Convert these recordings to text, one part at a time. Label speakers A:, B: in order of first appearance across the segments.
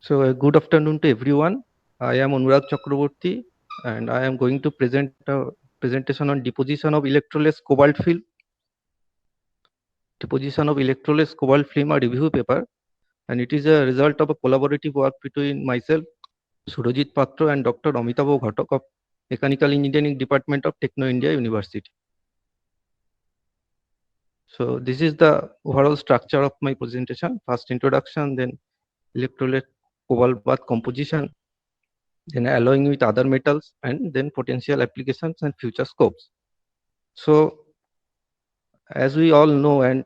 A: So, good afternoon to everyone. I am Anurag Chakraborty, and I am going to present a presentation on deposition of electroless cobalt film. Deposition of electroless cobalt film, a review paper, and it is a result of a collaborative work between myself, Surojit Patra, and Dr. Amitavo Ghatak of Mechanical Engineering Department of Techno India University. So, this is the overall structure of my presentation. First introduction, then electrolyte cobalt bath composition, then alloying with other metals, and then potential applications and future scopes. So, as we all know, and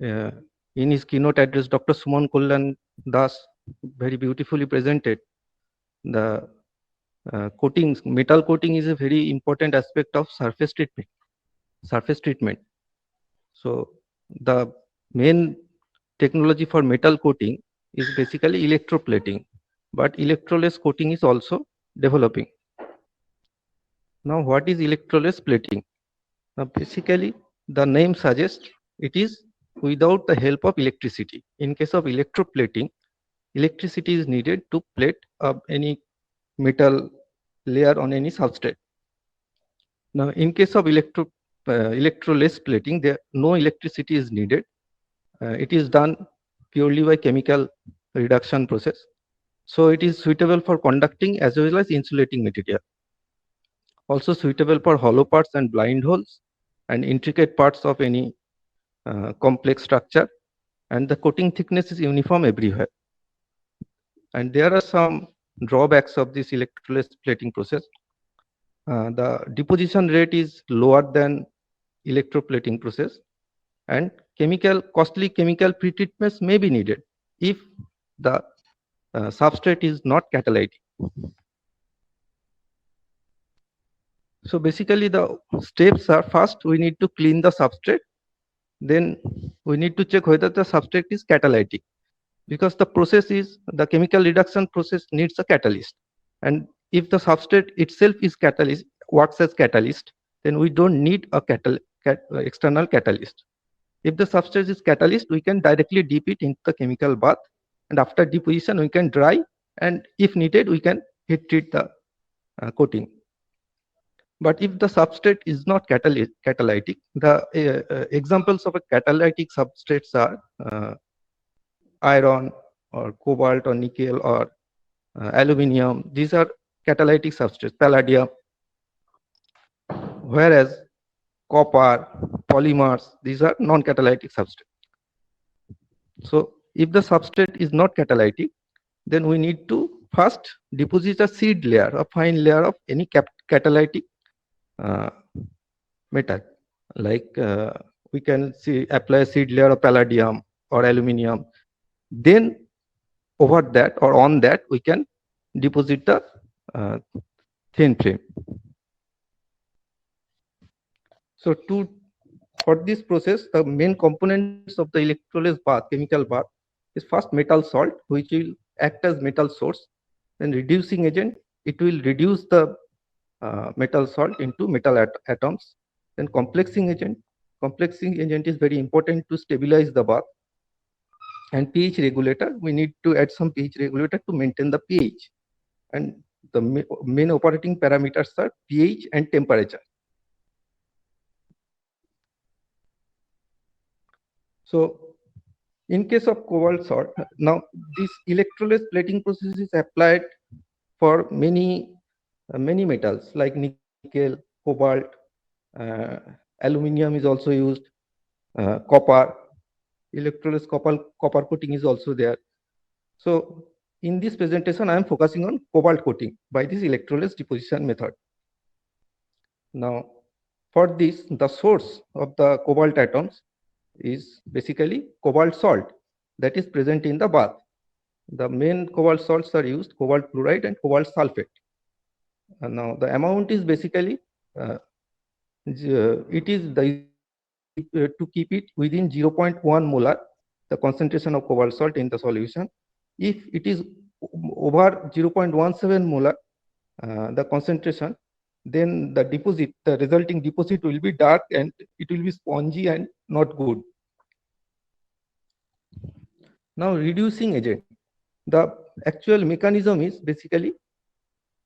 A: uh, in his keynote address, Dr. Suman Kollan Das very beautifully presented the coatings. Metal coating is a very important aspect of surface treatment. Surface treatment. So, the main technology for metal coating is basically electroplating, but electroless coating is also developing. Now, what is electroless plating? Now, basically, the name suggests it is without the help of electricity. In case of electroplating, electricity is needed to plate any metal layer on any substrate. Now, in case of electroless plating, there no electricity is needed. It is done purely by chemical reduction process. So, it is suitable for conducting as well as insulating material. Also suitable for hollow parts and blind holes and intricate parts of any complex structure, and the coating thickness is uniform everywhere. And there are some drawbacks of this electroless plating process. The deposition rate is lower than electroplating process, and costly chemical pretreatments may be needed if the substrate is not catalytic. So basically the steps are: first we need to clean the substrate, then we need to check whether the substrate is catalytic, because the chemical reduction process needs a catalyst, and if the substrate itself is works as catalyst, then we don't need a external catalyst. If the substrate is catalyst, we can directly dip it into the chemical bath, and after deposition we can dry, and if needed we can heat treat the coating. But if the substrate is not catalytic, the examples of a catalytic substrates are iron or cobalt or nickel or aluminium. These are catalytic substrates, palladium, whereas copper, polymers, these are non-catalytic substrates. So if the substrate is not catalytic, then we need to first deposit a seed layer, a fine layer of any catalytic uh, metal. Like we can apply a seed layer of palladium or aluminium. Then over that or on that, we can deposit the uh, thin film. So for this process, the main components of the electroless bath, chemical bath, is first metal salt, which will act as metal source. Then reducing agent, it will reduce the metal salt into metal atoms. Then complexing agent. Complexing agent is very important to stabilize the bath. And pH regulator, we need to add some pH regulator to maintain the pH. And the main operating parameters are pH and temperature. So in case of cobalt salt, now this electroless plating process is applied for many metals like nickel, cobalt, uh, aluminium is also used, copper, electroless copper coating is also there. So in this presentation, I am focusing on cobalt coating by this electroless deposition method. Now, for this, the source of the cobalt atoms is basically cobalt salt that is present in the bath. The main cobalt salts are used, cobalt chloride and cobalt sulfate. And now the amount is basically, it is to keep it within 0.1 molar, the concentration of cobalt salt in the solution. If it is over 0.17 molar, the concentration, then the resulting deposit will be dark and it will be spongy and not good. Now reducing agent. The actual mechanism is basically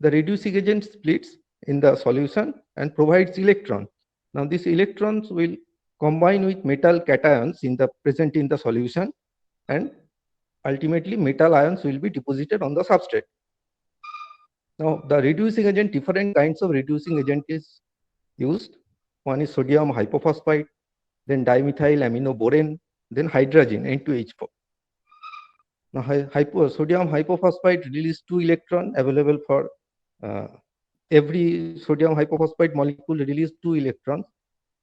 A: the reducing agent splits in the solution and provides electron. Now these electrons will combine with metal cations present in the solution, and ultimately metal ions will be deposited on the substrate. Now the reducing agent, different kinds of reducing agent is used. One is sodium hypophosphite, then dimethyl aminoborane, then hydrogen N2H4. Now sodium hypophosphite releases 2 electron available for every sodium hypophosphite molecule release 2 electrons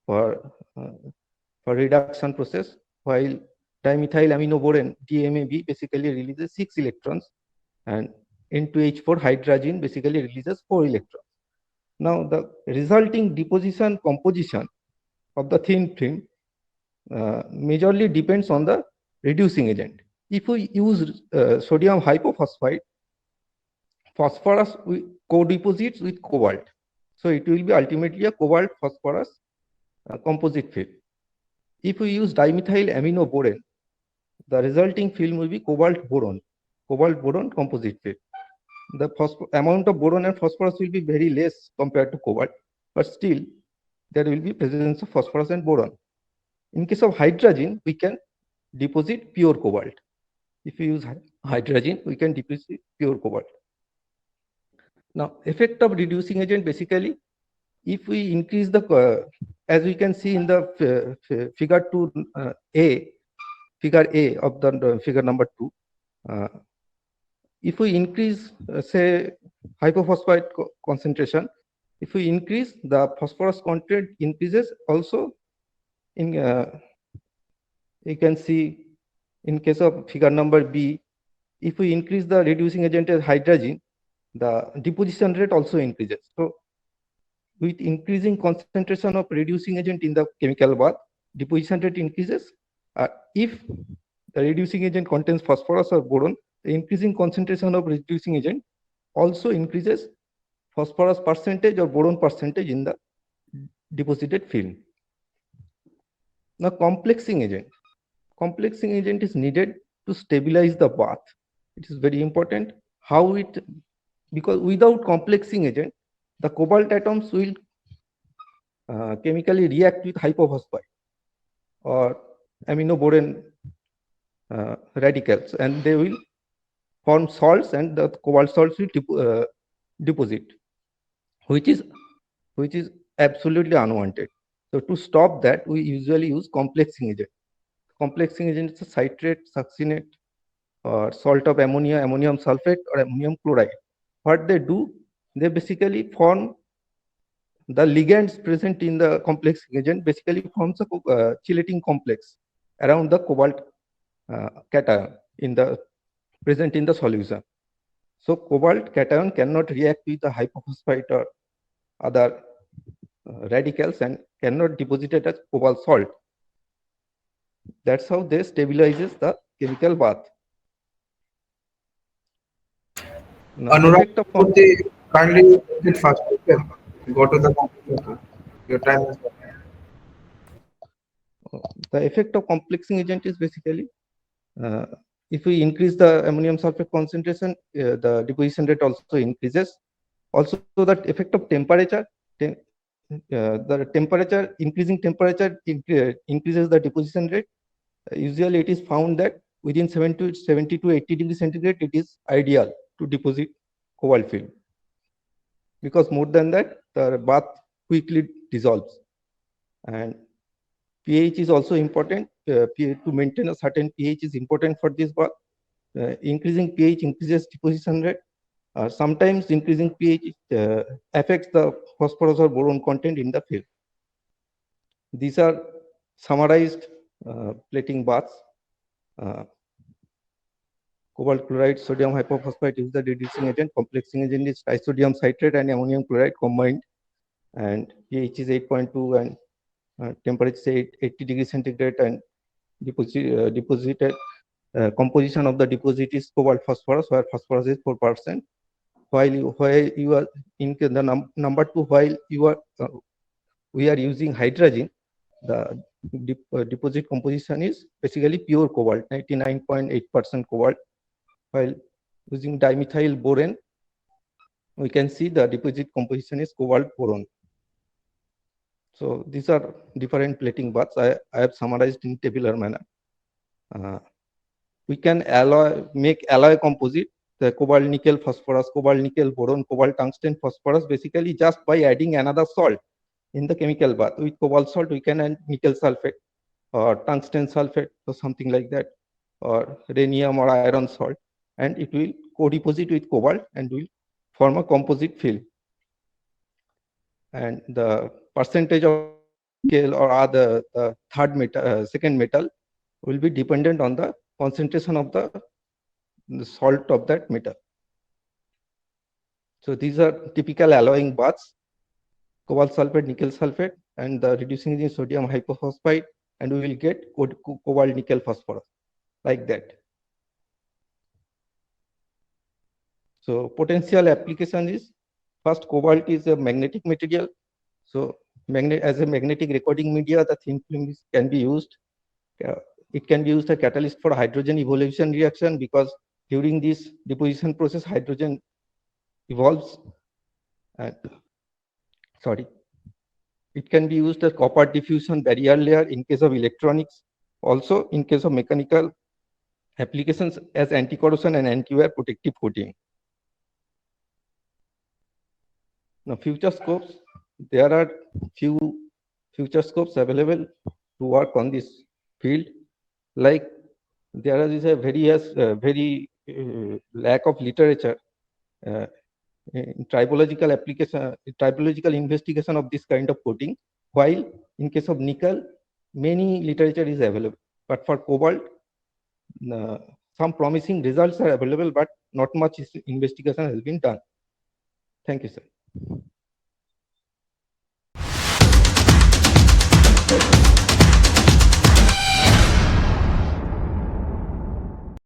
A: for reduction process, while dimethyl aminoborane DMAB basically releases 6 electrons, and N2H4 hydrogen basically releases 4 electrons. Now the resulting deposition composition of the thin film majorly depends on the reducing agent. If we use sodium hypophosphite, phosphorus co-deposits with cobalt, so it will be ultimately a cobalt phosphorus composite film. If we use dimethyl aminoborane, the resulting film will be cobalt boron composite film. The amount of boron and phosphorus will be very less compared to cobalt, but still there will be presence of phosphorus and boron. In case of hydrogen, we can deposit pure cobalt. If we use hydrogen, we can deposit pure cobalt. Now, effect of reducing agent, basically, if we increase the, as we can see in the figure 2A, figure A of the figure number 2, if we increase, say, hypophosphite concentration, if we increase, the phosphorus content increases also. In you can see in case of figure number B, if we increase the reducing agent as hydrogen, the deposition rate also increases. So with increasing concentration of reducing agent in the chemical bath, deposition rate increases. If the reducing agent contains phosphorus or boron, the increasing concentration of reducing agent also increases phosphorus percentage or boron percentage in the deposited film. Now, complexing agent. Complexing agent is needed to stabilize the bath. It is very important how it, because without complexing agent, the cobalt atoms will chemically react with hypophosphite or aminoborane radicals, and they will form salts, and the cobalt salts will deposit, which is absolutely unwanted. So to stop that, we usually use complexing agent. Complexing agent is a citrate, succinate, or salt of ammonia, ammonium sulfate, or ammonium chloride. What they do, they basically form the ligands present in the complexing agent, basically forms a chelating complex around the cobalt cation present in the solution. So cobalt cation cannot react with the hypophosphite or other radicals and cannot deposit it as cobalt salt. That's how they stabilizes the chemical bath. Now, effect of
B: kindly hit fast. Okay. Go to the computer. Your time is up.
A: The effect of complexing agent is basically if we increase the ammonium sulfate concentration, the deposition rate also increases. Also, that effect of temperature, increasing temperature increases the deposition rate. Usually, it is found that within 70 to 80 degrees centigrade, it is ideal to deposit cobalt film, because more than that, the bath quickly dissolves. And pH is also important. To maintain a certain pH is important for this bath. Increasing pH increases deposition rate. Sometimes increasing pH affects the phosphorus or boron content in the film. These are summarized plating baths. Cobalt chloride, sodium hypophosphite is the reducing agent. Complexing agent is disodium citrate and ammonium chloride combined, and pH is 8.2 and temperature is 80 degrees centigrade, and deposited composition of the deposit is cobalt phosphorus, where phosphorus is 4%. While you are in the number 2, while you are we are using hydrogen, the deposit composition is basically pure cobalt, 99.8% cobalt, while using dimethyl boron, we can see the deposit composition is cobalt boron. So these are different plating baths. I have summarized in tabular manner. Uh, we can make alloy composite, the cobalt nickel phosphorus, cobalt nickel boron, cobalt tungsten phosphorus, basically just by adding another salt in the chemical bath. With cobalt salt, we can add nickel sulfate or tungsten sulfate or something like that, or rhenium or iron salt, and it will co-deposit with cobalt and will form a composite film. And the percentage of nickel or other the third metal, second metal will be dependent on the concentration of the salt of that metal. So these are typical alloying baths: cobalt sulfate, nickel sulfate, and the reducing in sodium hypophosphite, and we will get cobalt nickel phosphorus like that. So potential application is, first, cobalt is a magnetic material. So as a magnetic recording media, the thin film can be used. Uh, it can be used as a catalyst for hydrogen evolution reaction, because during this deposition process, hydrogen evolves. And sorry, it can be used as copper diffusion barrier layer in case of electronics. Also, in case of mechanical applications as anti-corrosion and anti-wear protective coating. Now, future scopes, there are few future scopes available to work on this field. Like, there is a very lack of literature uh, in tribological application, tribological investigation of this kind of coating. While in case of nickel, many literature is available, but for cobalt, uh, some promising results are available, but not much investigation has been done. Thank you, sir.